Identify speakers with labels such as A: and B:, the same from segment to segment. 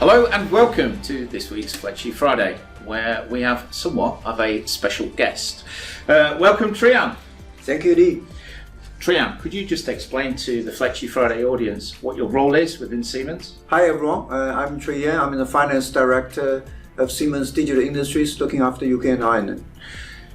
A: Hello and welcome to this week's Fletchy Friday, where we have somewhat of a special guest. Welcome, Trian.
B: Thank you, Lee.
A: Trian, could you just explain to the Fletchy Friday audience what your role is within Siemens?
B: Hi everyone, I'm Trian. I'm the Finance Director of Siemens Digital Industries, looking after UK and Ireland.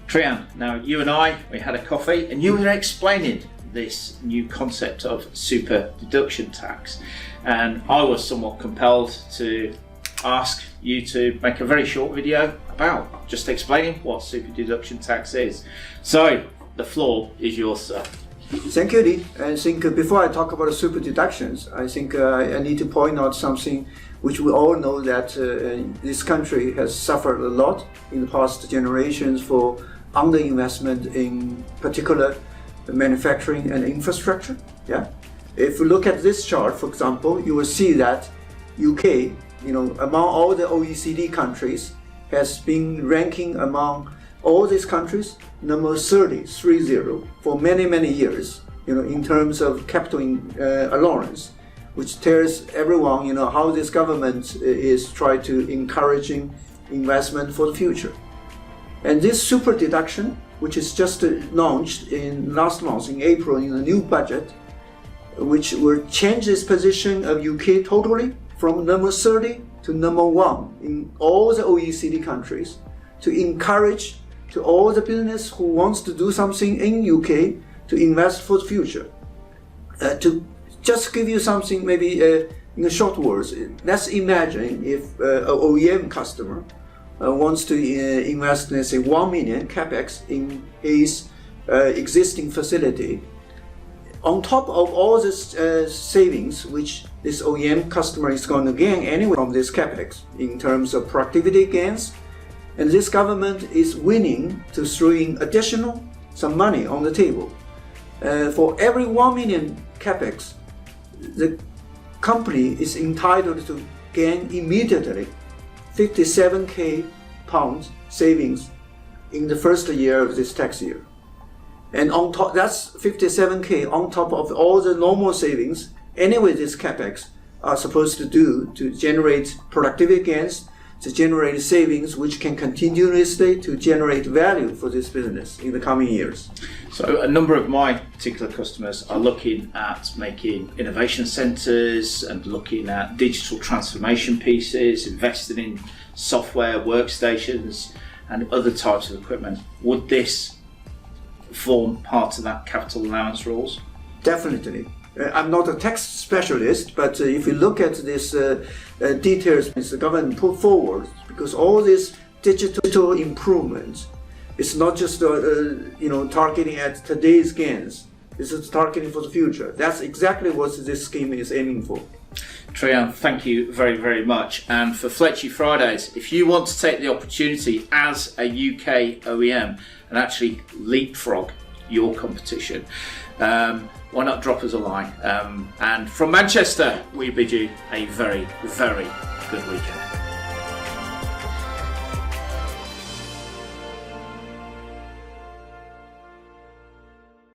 A: Trian, now you and we had a coffee and you were explaining this new concept of Super-Deduction Tax, and I was somewhat compelled to ask you to make a very short video about just explaining what Super-Deduction Tax is. So the floor is yours, sir.
B: Thank you, Lee. I think before I talk about super deductions, I think I need to point out something which we all know, that this country has suffered a lot in the past generations for underinvestment in particular manufacturing and infrastructure. Yeah. If you look at this chart, for example, you will see that UK, among all the OECD countries, has been ranking among all these countries number 30 for many years, in terms of capital allowance, which tells everyone, how this government is trying to encouraging investment for the future. And this super deduction, which is just launched last month in April in the new budget, which will change this position of UK totally from number 30 to number 1 in all the OECD countries, to encourage to all the business who wants to do something in UK to invest for the future. To just give you something, maybe in short words, let's imagine if an OEM customer wants to invest, let's say, 1 million capex in his existing facility. On top of all this savings, which this OEM customer is going to gain anyway from this capex in terms of productivity gains, and this government is willing to throw in additional some money on the table. For every 1 million capex, the company is entitled to gain immediately 57k pounds savings in the first year of this tax year. And on top, that's 57k on top of all the normal savings anyway this capex are supposed to do to generate productivity gains, to generate savings which can continuously to generate value for this business in the coming years.
A: So a number of my particular customers are looking at making innovation centres and looking at digital transformation pieces, investing in software, workstations and other types of equipment. Would this form part of that capital allowance rules?
B: Definitely. I'm not a tax specialist, but if you look at this details the government put forward, because all these digital improvements, it's not just targeting at today's gains. This is targeting for the future. That's exactly what this scheme is aiming for.
A: Trian, thank you very much. And for Fletchy Fridays, if you want to take the opportunity as a UK OEM and actually leapfrog your competition, why not drop us a line? And from Manchester, we bid you a very good weekend.